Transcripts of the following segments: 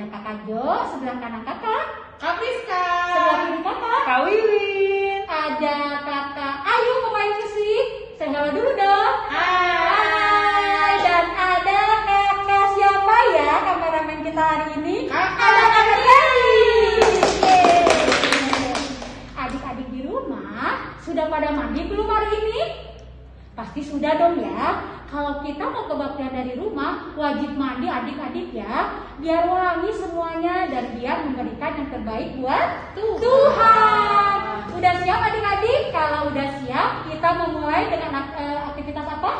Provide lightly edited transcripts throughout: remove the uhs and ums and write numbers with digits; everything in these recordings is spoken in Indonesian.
Kakak Jo, sebelah kanan Kakak Kak Priska. sebelah kiri Kakak Kak Wiwin. ada Kakak Ayu pemain musik. Saya halo dulu dong. Hai. Dan ada Kakak siapa ya kameramen kita hari ini? Ada Kakak Dewi. Adik-adik di rumah sudah pada mandi belum hari ini? Pasti sudah dong ya. Kalau kita mau kebaktian dari rumah, wajib mandi adik-adik ya. Biar wangi semuanya dan biar memberikan yang terbaik buat Tuhan. Udah siap adik-adik? Kalau udah siap, kita memulai dengan aktivitas apa?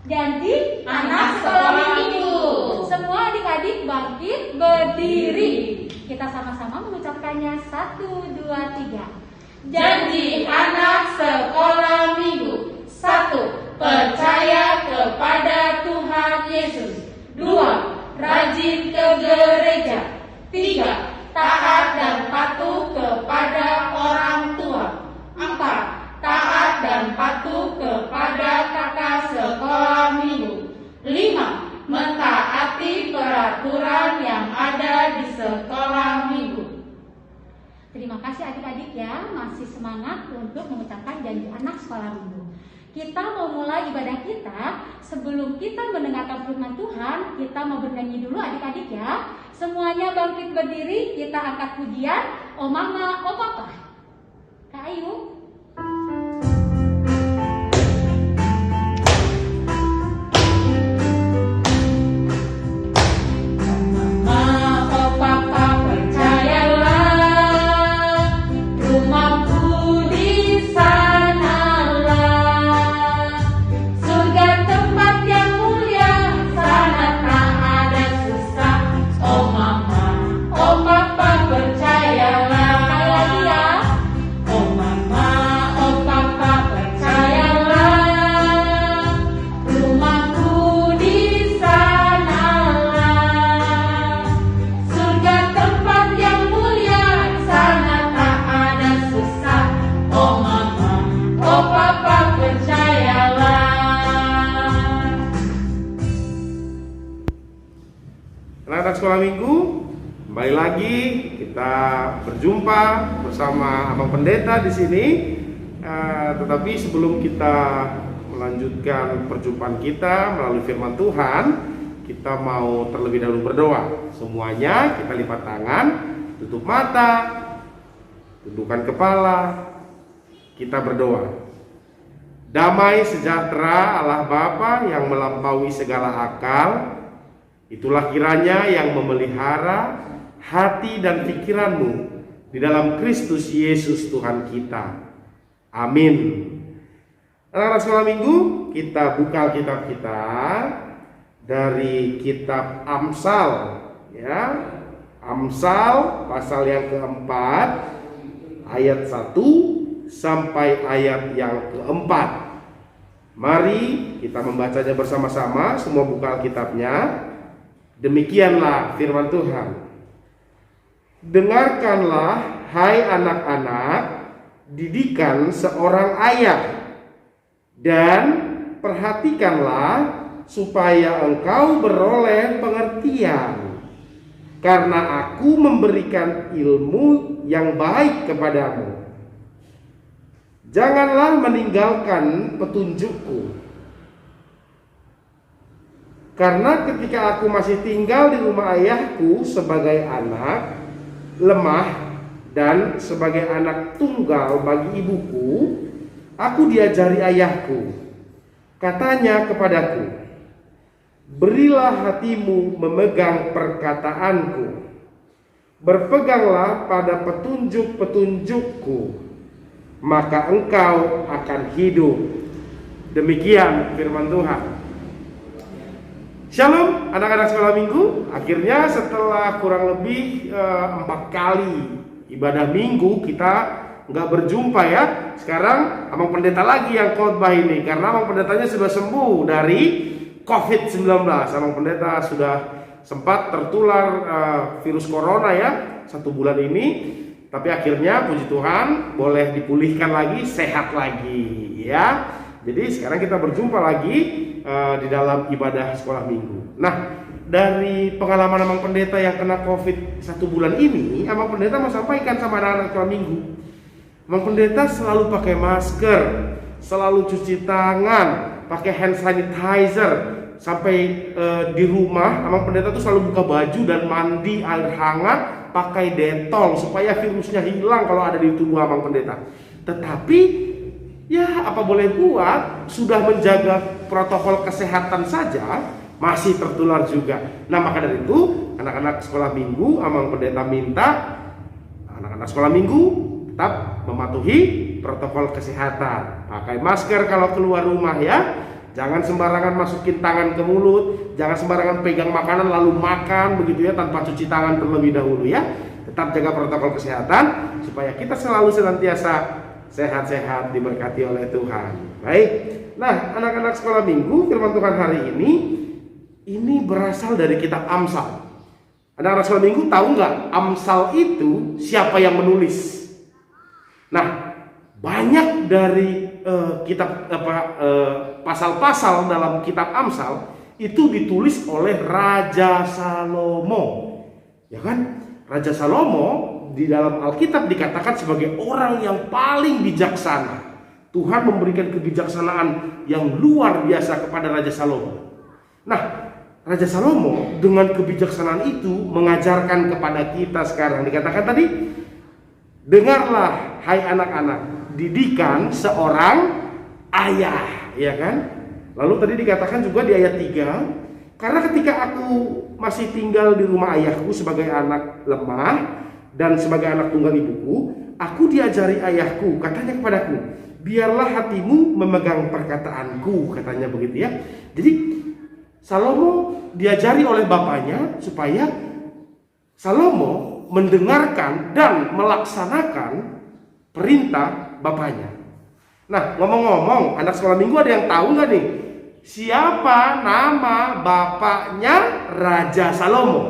Janji anak sekolah minggu. Semua adik-adik bangkit berdiri. Kita sama-sama mengucapkannya 1, 2, 3. Janji anak sekolah minggu. 1. Percaya kepada Tuhan Yesus. 2. Rajin ke gereja. 3. Taat dan patuh kepada orang tua. 4. Taat dan patuh kepada kakak sekolah minggu. 5. Mentaati peraturan yang ada di sekolah minggu. Terima kasih adik-adik ya, masih semangat untuk mengucapkan janji anak sekolah minggu. Kita mau mulai ibadah kita. Sebelum kita mendengarkan firman Tuhan, kita mau bernyanyi dulu adik-adik ya. Semuanya bangkit berdiri, kita angkat pujian Oh Mama, Oh Papa. Kak Ayu. Anak-anak sekolah minggu, kembali lagi kita berjumpa bersama Abang Pendeta di sini. Tetapi sebelum kita melanjutkan perjumpaan kita melalui firman Tuhan, kita mau terlebih dahulu berdoa. Semuanya kita lipat tangan, tutup mata, tundukkan kepala, kita berdoa. Damai sejahtera Allah Bapa yang melampaui segala akal, itulah kiranya yang memelihara hati dan pikiranmu di dalam Kristus Yesus Tuhan kita. Amin. Anak-anak sekolah minggu, kita buka kitab kita dari kitab Amsal ya. Amsal pasal yang keempat ayat 1 sampai ayat yang keempat. Mari kita membacanya bersama-sama. Semua buka Alkitabnya. Demikianlah firman Tuhan. Dengarkanlah hai anak-anak didikan seorang ayah, dan perhatikanlah supaya engkau beroleh pengertian, karena aku memberikan ilmu yang baik kepadamu. Janganlah meninggalkan petunjukku, karena ketika aku masih tinggal di rumah ayahku sebagai anak lemah dan sebagai anak tunggal bagi ibuku, aku diajari ayahku. Katanya kepadaku, berilah hatimu memegang perkataanku, berpeganglah pada petunjuk-petunjukku, maka engkau akan hidup. Demikian firman Tuhan. Shalom anak-anak sekolah minggu. Akhirnya setelah kurang lebih 4 kali ibadah minggu kita nggak berjumpa ya. Sekarang Abang Pendeta lagi yang khotbah ini, karena Abang Pendetanya sudah sembuh dari COVID-19. Abang Pendeta sudah sempat tertular virus corona ya 1 bulan ini. Tapi akhirnya puji Tuhan boleh dipulihkan lagi, sehat lagi ya. Jadi sekarang kita berjumpa lagi di dalam ibadah sekolah minggu. Nah, dari pengalaman Amang Pendeta yang kena COVID 1 bulan ini, Amang Pendeta mau sampaikan sama anak-anak sekolah minggu. Amang Pendeta selalu pakai masker, selalu cuci tangan, pakai hand sanitizer. Sampai di rumah, Amang Pendeta tuh selalu buka baju dan mandi air hangat, pakai detol supaya virusnya hilang kalau ada di tubuh Amang Pendeta. Tetapi ya apa boleh buat, sudah menjaga protokol kesehatan saja masih tertular juga. Nah maka dari itu anak-anak sekolah minggu, Amang Pendeta minta anak-anak sekolah minggu tetap mematuhi protokol kesehatan. Pakai masker kalau keluar rumah ya. Jangan sembarangan masukin tangan ke mulut, jangan sembarangan pegang makanan lalu makan begitu ya tanpa cuci tangan terlebih dahulu ya. Tetap jaga protokol kesehatan supaya kita selalu senantiasa sehat-sehat diberkati oleh Tuhan. Baik. Nah, anak-anak sekolah minggu, firman Tuhan hari ini berasal dari kitab Amsal. Anak-anak sekolah minggu tahu nggak Amsal itu siapa yang menulis? Nah, banyak dari pasal-pasal dalam kitab Amsal itu ditulis oleh Raja Salomo. Ya kan? Raja Salomo di dalam Alkitab dikatakan sebagai orang yang paling bijaksana. Tuhan memberikan kebijaksanaan yang luar biasa kepada Raja Salomo. Nah, Raja Salomo dengan kebijaksanaan itu mengajarkan kepada kita sekarang. Dikatakan tadi, dengarlah hai anak-anak, didikan seorang ayah, ya kan? Lalu tadi dikatakan juga di ayat 3, karena ketika aku masih tinggal di rumah ayahku sebagai anak lemah dan sebagai anak tunggal ibuku, aku diajari ayahku, katanya kepadaku, biarlah hatimu memegang perkataanku, katanya begitu ya. Jadi Salomo diajari oleh bapaknya supaya Salomo mendengarkan dan melaksanakan perintah bapaknya. Nah, ngomong-ngomong, anak sekolah minggu ada yang tahu nggak nih? Siapa nama bapaknya Raja Salomo?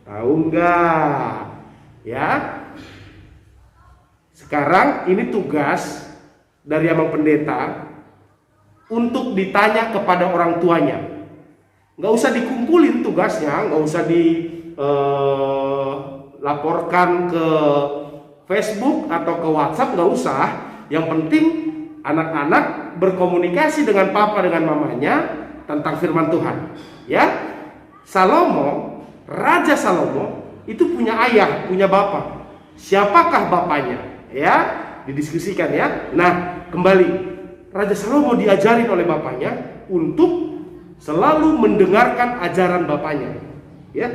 Tahu nggak? Ya. Sekarang ini tugas dari Amang Pendeta untuk ditanya kepada orang tuanya. Nggak usah dikumpulin tugasnya, nggak usah dilaporkan ke Facebook atau ke WhatsApp, nggak usah. Yang penting anak-anak berkomunikasi dengan papa dengan mamanya tentang firman Tuhan. Ya, Salomo, Raja Salomo itu punya ayah, punya bapak. Siapakah bapaknya? Ya, didiskusikan ya. Nah, kembali Raja Salomo diajarin oleh bapaknya untuk selalu mendengarkan ajaran bapaknya. Ya,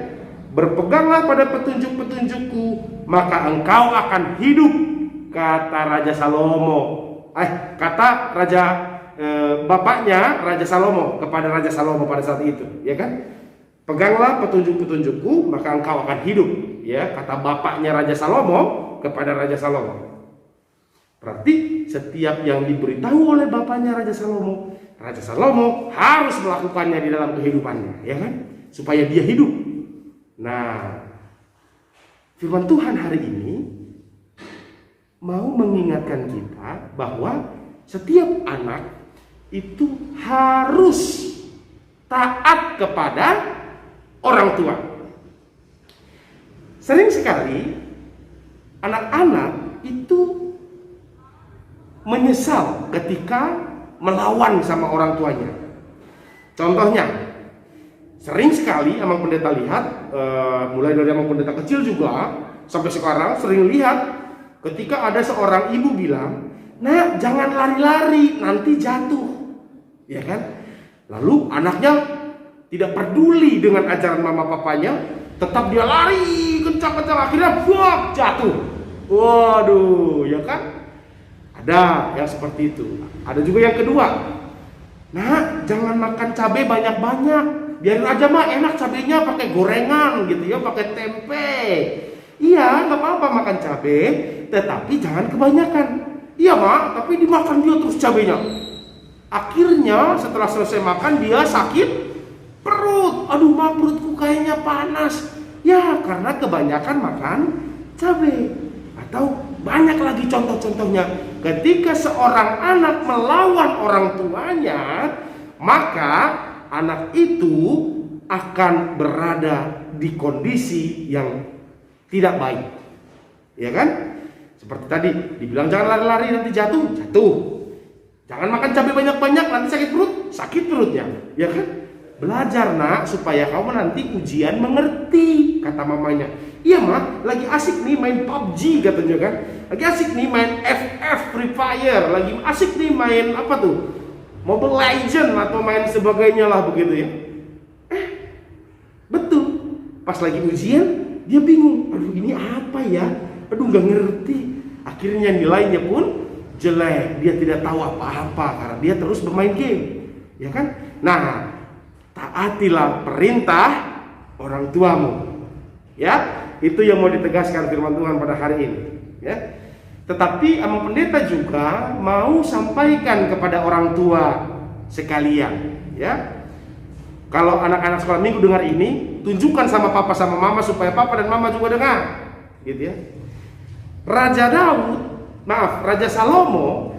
berpeganglah pada petunjuk-petunjukku, maka engkau akan hidup, kata Raja Salomo. Kata bapaknya Raja Salomo kepada Raja Salomo pada saat itu, ya kan? Peganglah petunjuk-petunjukku, maka engkau akan hidup, ya, kata bapaknya Raja Salomo kepada Raja Salomo. Berarti setiap yang diberitahu oleh bapaknya Raja Salomo harus melakukannya di dalam kehidupannya, ya kan? Supaya dia hidup. Nah, firman Tuhan hari ini mau mengingatkan kita bahwa setiap anak itu harus taat kepada orang tua. Sering sekali anak-anak itu menyesal ketika melawan sama orang tuanya. Contohnya, sering sekali Amang Pendeta lihat, mulai dari Amang Pendeta kecil juga sampai sekarang sering lihat ketika ada seorang ibu bilang, "Nak, jangan lari-lari, nanti jatuh." Ya kan? Lalu anaknya tidak peduli dengan ajaran mama papanya, tetap dia lari kencang-kencang, akhirnya buak, jatuh. Waduh, ya kan? Ada yang seperti itu. Ada juga yang kedua, "Nah, jangan makan cabai banyak-banyak, biarin aja mah enak cabainya pakai gorengan gitu ya, pakai tempe." Iya, nggak apa-apa makan cabai, tetapi jangan kebanyakan. Iya mak, tapi dimakan dia terus cabainya. Akhirnya setelah selesai makan dia sakit perut. Aduh mak, perutku kayaknya panas. Ya karena kebanyakan makan cabai. Atau banyak lagi contoh-contohnya. Ketika seorang anak melawan orang tuanya, maka anak itu akan berada di kondisi yang tidak baik. Ya kan? Seperti tadi dibilang jangan lari-lari nanti jatuh. Jangan makan cabai banyak-banyak nanti sakit perutnya. Ya kan? Belajar nak supaya kamu nanti ujian mengerti, kata mamanya. Iya mah, lagi asik nih main PUBG katanya kan. Lagi asik nih main FF Free Fire, lagi asik nih main apa tuh? Mobile Legend atau main sebagainya lah begitu ya. Betul. Pas lagi ujian, dia bingung. Aduh ini apa ya? Aduh nggak ngerti. Akhirnya nilainya pun jelek. Dia tidak tahu apa-apa karena dia terus bermain game. Ya kan? Nah, taatilah perintah orang tuamu. Ya, itu yang mau ditegaskan firman Tuhan pada hari ini. Ya. Tetapi Amang Pendeta juga mau sampaikan kepada orang tua sekalian. Ya. Kalau anak-anak sekolah minggu dengar ini, tunjukkan sama papa sama mama supaya papa dan mama juga dengar. Gitu ya. Raja Salomo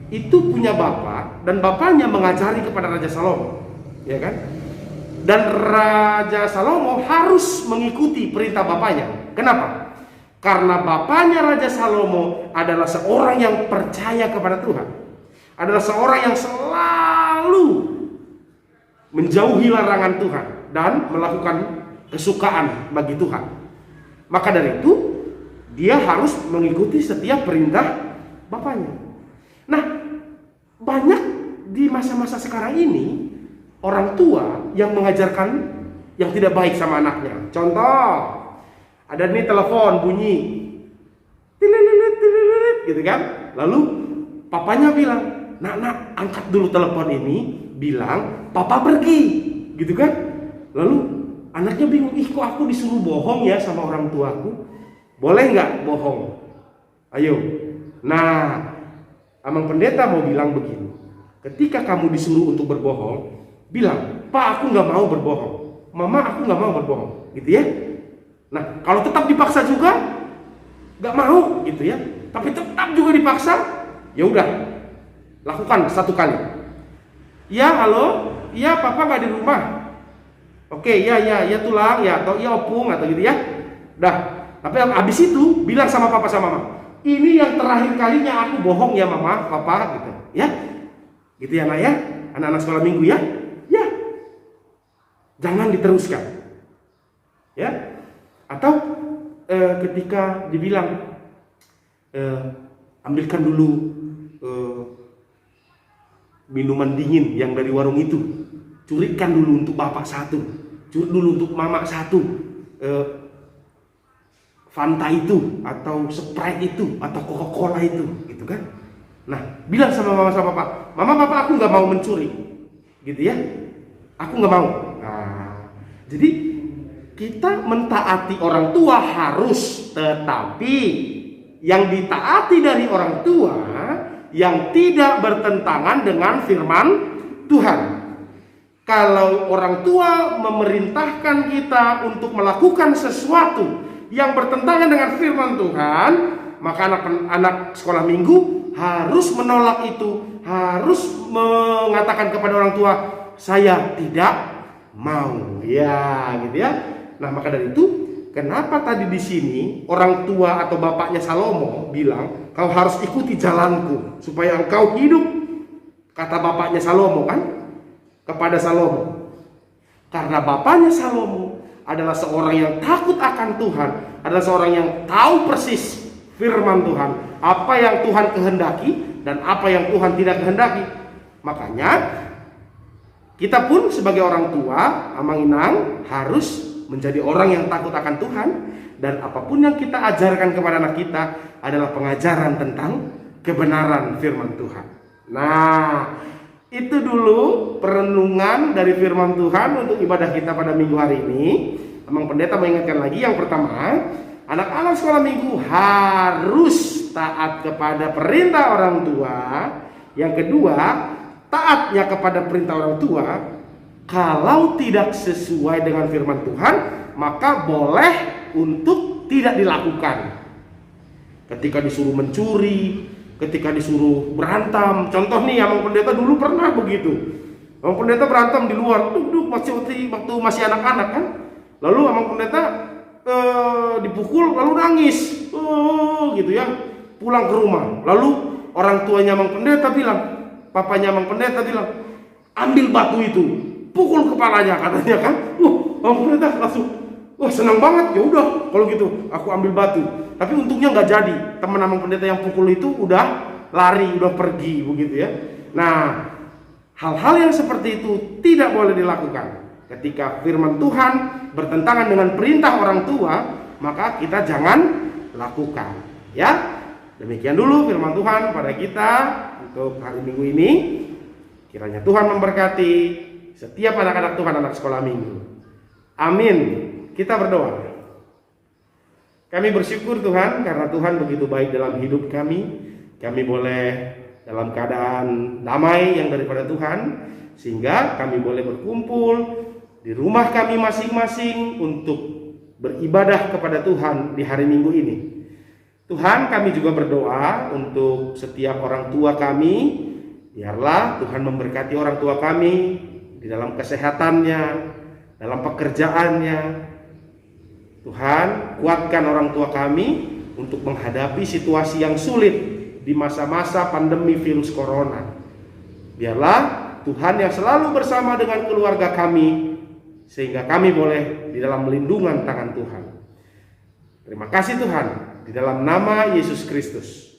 itu punya bapak dan bapaknya mengajari kepada Raja Salomo, ya kan? Dan Raja Salomo harus mengikuti perintah bapaknya. Kenapa? Karena bapaknya Raja Salomo adalah seorang yang percaya kepada Tuhan. Adalah seorang yang selalu menjauhi larangan Tuhan dan melakukan kesukaan bagi Tuhan. Maka dari itu dia harus mengikuti setiap perintah bapaknya. Nah, banyak di masa-masa sekarang ini orang tua yang mengajarkan yang tidak baik sama anaknya. Contoh, ada nih telepon bunyi, gitu kan? Lalu papanya bilang, nak angkat dulu telepon ini, bilang papa pergi, gitu kan? Lalu anaknya bingung, kok aku disuruh bohong ya sama orang tuaku? Boleh nggak bohong? Ayo. Nah, Amang Pendeta mau bilang begini, ketika kamu disuruh untuk berbohong, bilang, Pak aku nggak mau berbohong, Mama aku nggak mau berbohong, gitu ya. Nah, kalau tetap dipaksa juga, nggak mau, gitu ya. Tapi tetap juga dipaksa, ya udah, lakukan satu kali. Ya halo, ya Papa nggak di rumah. Oke, ya tulang, ya atau ya opung atau gitu ya. Dah, tapi habis itu bilang sama Papa sama Mama, ini yang terakhir kalinya aku bohong ya Mama, Papa, gitu, ya. Gitu ya nak ya, anak-anak sekolah minggu ya. Ya, jangan diteruskan, ya. Atau ketika dibilang ambilkan dulu minuman dingin yang dari warung itu, curikan dulu untuk bapak satu, curi dulu untuk mama satu, Fanta itu atau Sprite itu atau Coca-Cola itu, gitu kan? Nah, bilang sama mama sama papa, Mama Papa aku nggak mau mencuri, gitu ya, aku nggak mau. Nah, jadi kita mentaati orang tua harus, tetapi yang ditaati dari orang tua yang tidak bertentangan dengan firman Tuhan. Kalau orang tua memerintahkan kita untuk melakukan sesuatu yang bertentangan dengan firman Tuhan, maka anak-anak sekolah minggu harus menolak itu, harus mengatakan kepada orang tua, saya tidak mau, ya, gitu ya. Nah, maka dari itu, kenapa tadi di sini orang tua atau bapaknya Salomo bilang, kau harus ikuti jalanku supaya engkau hidup, kata bapaknya Salomo kan kepada Salomo. Karena bapaknya Salomo adalah seorang yang takut akan Tuhan, adalah seorang yang tahu persis firman Tuhan, apa yang Tuhan kehendaki dan apa yang Tuhan tidak kehendaki. Makanya kita pun sebagai orang tua, Amang Inang harus menjadi orang yang takut akan Tuhan, dan apapun yang kita ajarkan kepada anak kita adalah pengajaran tentang kebenaran firman Tuhan. Nah, itu dulu perenungan dari firman Tuhan untuk ibadah kita pada minggu hari ini. Amang Pendeta mengingatkan lagi, yang pertama, anak-anak sekolah minggu harus taat kepada perintah orang tua. Yang kedua, taatnya kepada perintah orang tua, kalau tidak sesuai dengan firman Tuhan, maka boleh untuk tidak dilakukan. Ketika disuruh mencuri, ketika disuruh berantem, contoh nih, Amang Pendeta dulu pernah begitu. Abang pendeta berantem di luar, waktu masih anak-anak kan. Lalu abang pendeta dipukul lalu nangis, gitu ya. Pulang ke rumah. Lalu orang tuanya abang pendeta bilang, papanya abang pendeta bilang, ambil batu itu, pukul kepalanya katanya kan. Abang pendeta langsung, wah senang banget, ya udah kalau gitu aku ambil batu. Tapi untungnya nggak jadi. Teman abang pendeta yang pukul itu udah lari, udah pergi begitu ya. Nah, hal-hal yang seperti itu tidak boleh dilakukan. Ketika firman Tuhan bertentangan dengan perintah orang tua, maka kita jangan lakukan. Ya, demikian dulu firman Tuhan pada kita untuk hari Minggu ini. Kiranya Tuhan memberkati setiap anak-anak Tuhan, anak sekolah minggu. Amin. Kita berdoa. Kami bersyukur Tuhan karena Tuhan begitu baik dalam hidup kami. Kami boleh dalam keadaan damai yang daripada Tuhan, sehingga kami boleh berkumpul di rumah kami masing-masing untuk beribadah kepada Tuhan di hari Minggu ini. Tuhan, kami juga berdoa untuk setiap orang tua kami. Biarlah Tuhan memberkati orang tua kami di dalam kesehatannya, dalam pekerjaannya. Tuhan, kuatkan orang tua kami untuk menghadapi situasi yang sulit di masa-masa pandemi virus corona. Biarlah Tuhan yang selalu bersama dengan keluarga kami, sehingga kami boleh di dalam lindungan tangan Tuhan. Terima kasih Tuhan, di dalam nama Yesus Kristus.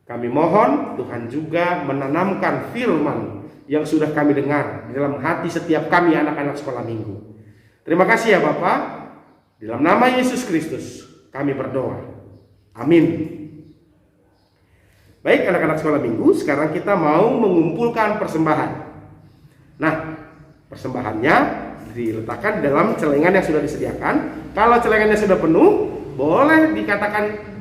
Kami mohon Tuhan juga menanamkan firman yang sudah kami dengar di dalam hati setiap kami anak-anak sekolah minggu. Terima kasih ya Bapak. Di dalam nama Yesus Kristus kami berdoa. Amin. Baik anak-anak sekolah minggu, sekarang kita mau mengumpulkan persembahan. Nah, persembahannya diletakkan di dalam celengan yang sudah disediakan. Kalau celengannya sudah penuh, boleh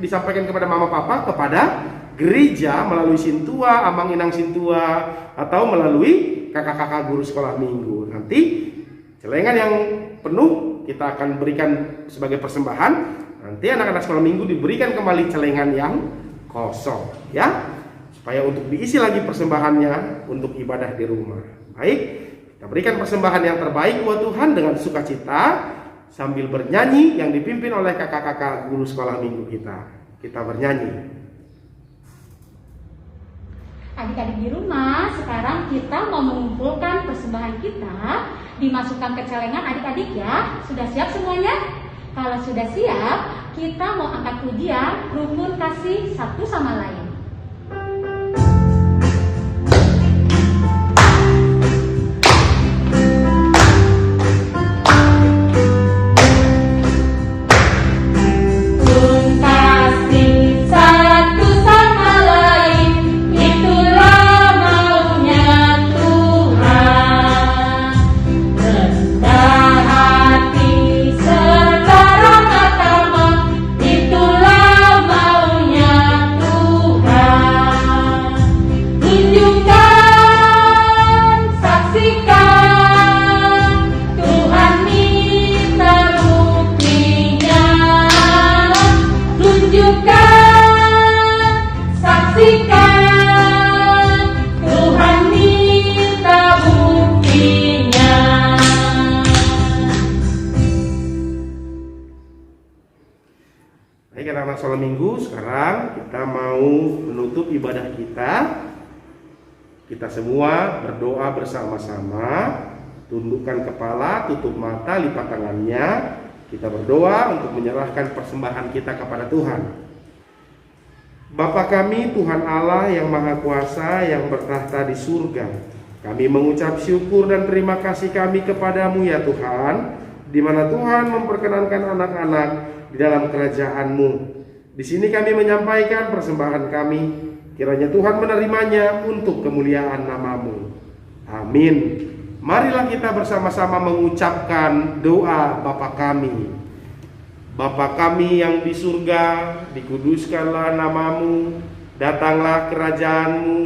disampaikan kepada mama papa, kepada gereja melalui Sintua, Amang Inang Sintua, atau melalui kakak-kakak guru sekolah minggu. Nanti celengan yang penuh kita akan berikan sebagai persembahan. Nanti anak-anak sekolah minggu diberikan kembali celengan yang kosong, ya, supaya untuk diisi lagi persembahannya untuk ibadah di rumah. Baik, kita berikan persembahan yang terbaik buat Tuhan dengan sukacita sambil bernyanyi yang dipimpin oleh kakak-kakak guru sekolah minggu kita. Kita bernyanyi. Adik-adik di rumah, sekarang kita mau mengumpulkan persembahan kita, dimasukkan ke celengan adik-adik ya. Sudah siap semuanya? Kalau sudah siap, kita mau angkat pujian rukun kasih satu sama lain. Sekolah minggu, sekarang kita mau menutup ibadah kita. Kita semua berdoa bersama-sama, tundukkan kepala, tutup mata, lipat tangannya. Kita berdoa untuk menyerahkan persembahan kita kepada Tuhan. Bapa kami, Tuhan Allah yang Maha Kuasa, yang bertahta di surga, kami mengucap syukur dan terima kasih kami kepadamu ya Tuhan, di mana Tuhan memperkenankan anak-anak di dalam kerajaan-Mu. Di sini kami menyampaikan persembahan kami, kiranya Tuhan menerimanya untuk kemuliaan nama-Mu. Amin. Marilah kita bersama-sama mengucapkan doa Bapa kami. Bapa kami yang di surga, dikuduskanlah nama-Mu, datanglah kerajaan-Mu,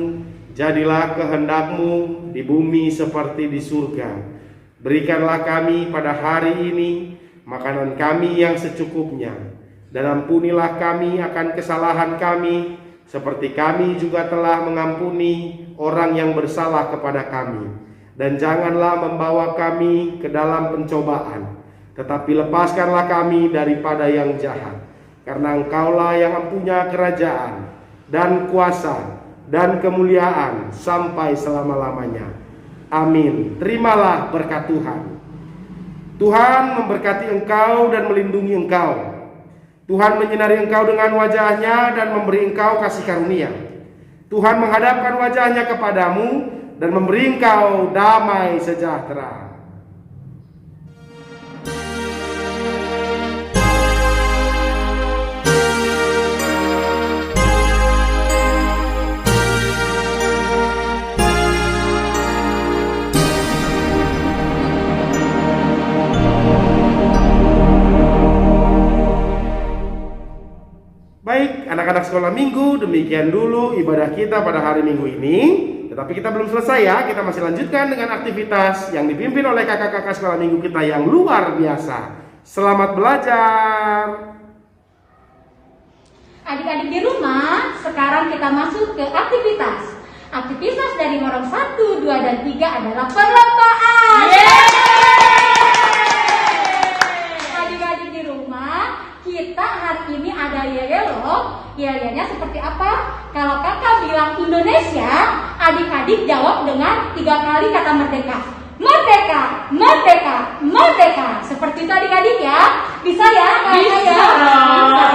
jadilah kehendak-Mu di bumi seperti di surga. Berikanlah kami pada hari ini makanan kami yang secukupnya. Dan ampunilah kami akan kesalahan kami, seperti kami juga telah mengampuni orang yang bersalah kepada kami. dan janganlah membawa kami ke dalam pencobaan, tetapi lepaskanlah kami daripada yang jahat. Karena Engkaulah yang mempunyai kerajaan dan kuasa dan kemuliaan sampai selama-lamanya. Amin. Terimalah berkat Tuhan. Tuhan memberkati engkau dan melindungi engkau. Tuhan menyinari engkau dengan wajah-Nya dan memberi engkau kasih karunia. Tuhan menghadapkan wajah-Nya kepadamu dan memberi engkau damai sejahtera. Baik, anak-anak sekolah minggu, demikian dulu ibadah kita pada hari Minggu ini. Tetapi kita belum selesai ya, kita masih lanjutkan dengan aktivitas yang dipimpin oleh kakak-kakak sekolah minggu kita yang luar biasa. Selamat belajar. Adik-adik di rumah, sekarang kita masuk ke aktivitas. Aktivitas dari Horong 1, 2, dan 3 adalah perlombaan. Adik-adik di rumah, kita hari ini ada yel-yel loh. Yel-yelnya seperti apa? Kalau kakak bilang Indonesia, adik-adik jawab dengan 3 kali kata merdeka. Merdeka, merdeka, merdeka. Seperti itu adik-adik ya. Bisa ya? Bisa. Ya?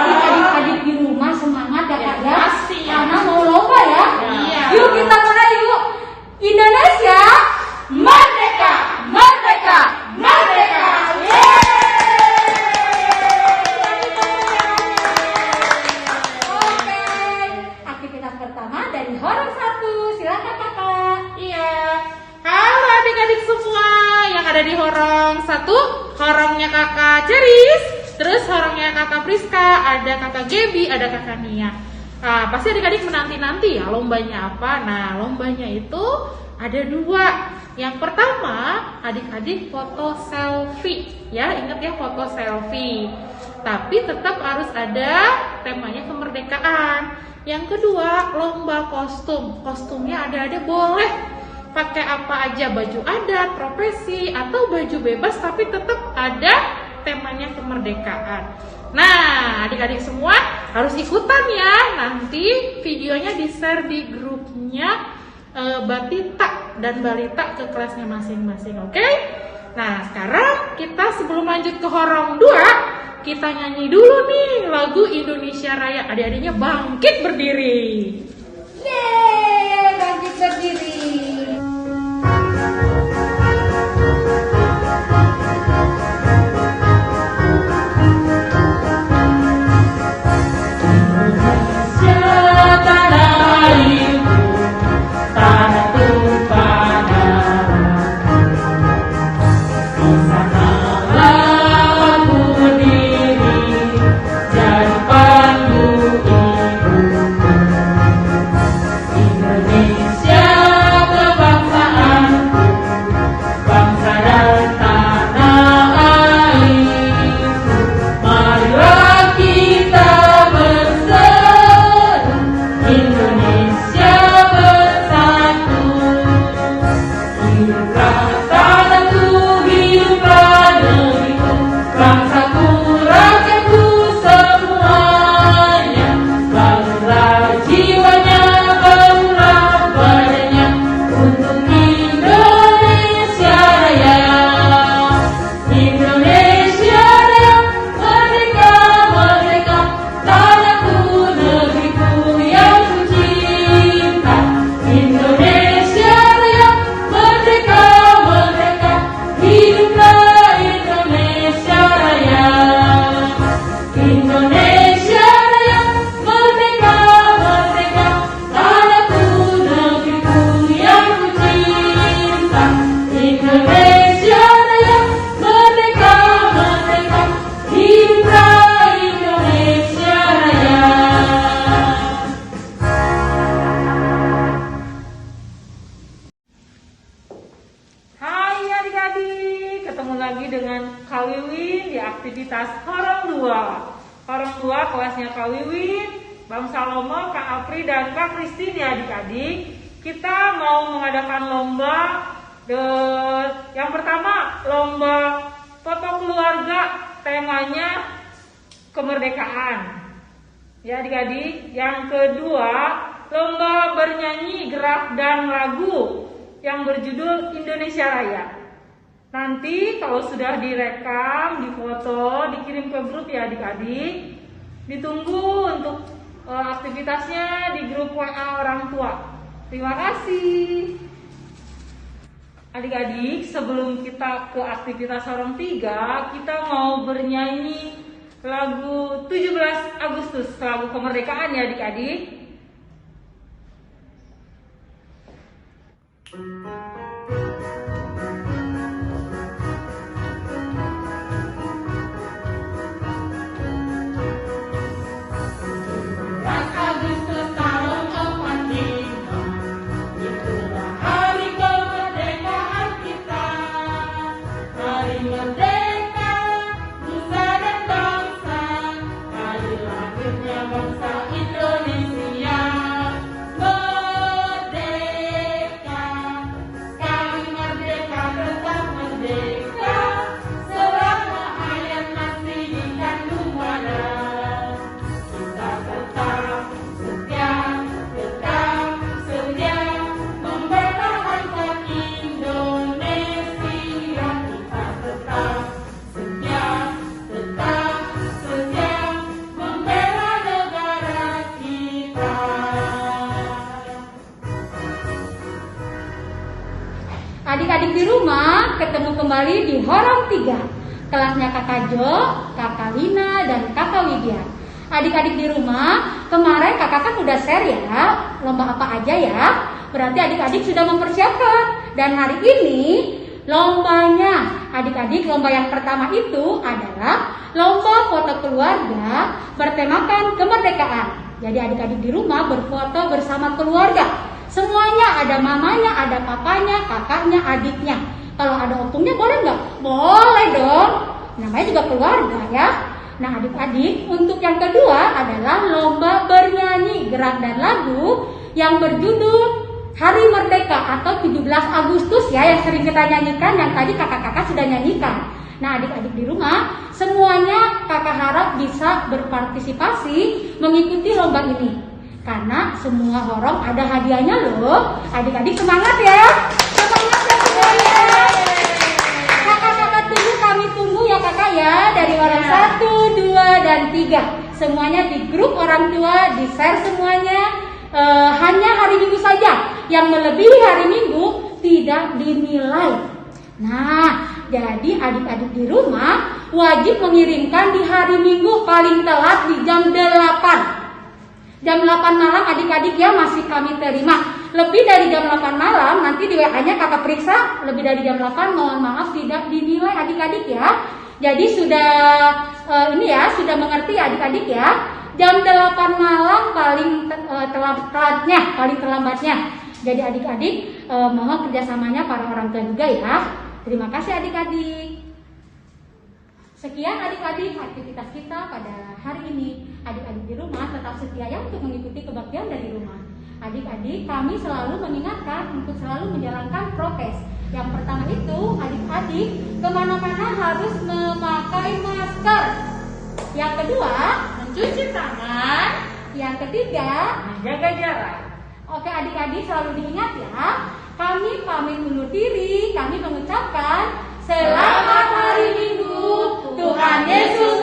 Bisa. Adik-adik di rumah semangat ya kak ya. Pasti ya. Karena mau lomba ya. Iya. Yuk kita mulai yuk. Indonesia, merdeka, merdeka, merdeka. Oke. Aktivitas pertama dari Horong 1. Silakan kakak. Iya. Halo adik-adik semua yang ada di Horong 1. Horongnya kakak Ceris, terus horongnya kakak Priska, ada kakak Gebi, ada kakak Nia. Nah, pasti adik-adik menanti-nanti ya lombanya apa. Nah, lombanya itu ada 2. Yang pertama, adik-adik foto selfie. Ya, ingat ya foto selfie. Tapi tetap harus ada temanya kemerdekaan. Yang kedua, lomba kostum. Kostumnya ada-ada boleh pakai apa aja, baju adat, profesi, atau baju bebas, tapi tetap ada temanya kemerdekaan. Nah, adik-adik semua harus ikutan ya. Nanti videonya di-share di grupnya Batita dan Balita ke kelasnya masing-masing, oke? Nah, sekarang kita sebelum lanjut ke Horong 2, kita nyanyi dulu nih lagu Indonesia Raya. Adik-adiknya bangkit berdiri. Yeay, bangkit berdiri. aktivitas Horong 2. Horong 2 kelasnya Kak Wiwin, Bang Salomo, Kak Apri, dan Kak Christine ya adik-adik. Kita mau mengadakan lomba Yang pertama lomba foto keluarga, temanya kemerdekaan. Ya adik-adik. Yang kedua lomba bernyanyi gerak dan lagu yang berjudul Indonesia Raya. Nanti kalau sudah direkam, difoto, dikirim ke grup ya adik-adik. Ditunggu untuk aktivitasnya di grup WA orang tua. Terima kasih. Adik-adik, sebelum kita ke aktivitas Horong 3, kita mau bernyanyi lagu 17 Agustus, lagu kemerdekaan ya adik-adik. Adik-adik di rumah ketemu kembali di Horong 3. Kelasnya Kakak Jo, Kakak Lina, dan Kakak Widya. Adik-adik di rumah, kemarin kakak kan udah share ya, lomba apa aja ya. Berarti adik-adik sudah mempersiapkan. Dan hari ini lombanya, adik-adik lomba yang pertama itu adalah lomba foto keluarga bertemakan kemerdekaan. Jadi adik-adik di rumah berfoto bersama keluarga. Semuanya, ada mamanya, ada papanya, kakaknya, adiknya. Kalau ada opungnya boleh nggak? Boleh dong. Namanya juga keluarga ya. Nah adik-adik, untuk yang kedua adalah lomba bernyanyi gerak dan lagu yang berjudul Hari Merdeka atau 17 Agustus ya, yang sering kita nyanyikan, yang tadi kakak-kakak sudah nyanyikan. Nah adik-adik di rumah, semuanya kakak harap bisa berpartisipasi mengikuti lomba ini. Karena semua horong ada hadiahnya loh. Adik-adik semangat ya. Semangat ya semuanya. Kakak-kakak kami tunggu ya kakak ya. Dari orang 1, 2, dan 3. Semuanya di grup orang tua, di share semuanya. Hanya hari Minggu saja. Yang melebihi hari Minggu tidak dinilai. Nah, jadi adik-adik di rumah wajib mengirimkan di hari Minggu paling telat di jam 8. Jam 8 malam adik-adik ya masih kami terima. Lebih dari jam 8 malam nanti di WA-nya kakak periksa. Lebih dari jam 8 mohon maaf tidak dinilai adik-adik ya. Jadi sudah ini ya, sudah mengerti adik-adik ya. Jam 8 malam paling telatnya, paling terlambatnya. Jadi adik-adik mohon kerjasamanya para orang tua juga ya. Terima kasih adik-adik. Sekian adik-adik aktivitas kita pada hari ini. Adik-adik di rumah tetap setia ya untuk mengikuti kebaktian dari rumah. Adik-adik, kami selalu mengingatkan untuk selalu menjalankan prokes. Yang pertama itu, adik-adik kemana-mana harus memakai masker. Yang kedua, Mencuci tangan. yang ketiga, Menjaga jarak. oke adik-adik selalu diingat ya. Kami pamit undur diri, kami mengucapkan selamat hari Minggu, Tuhan Yesus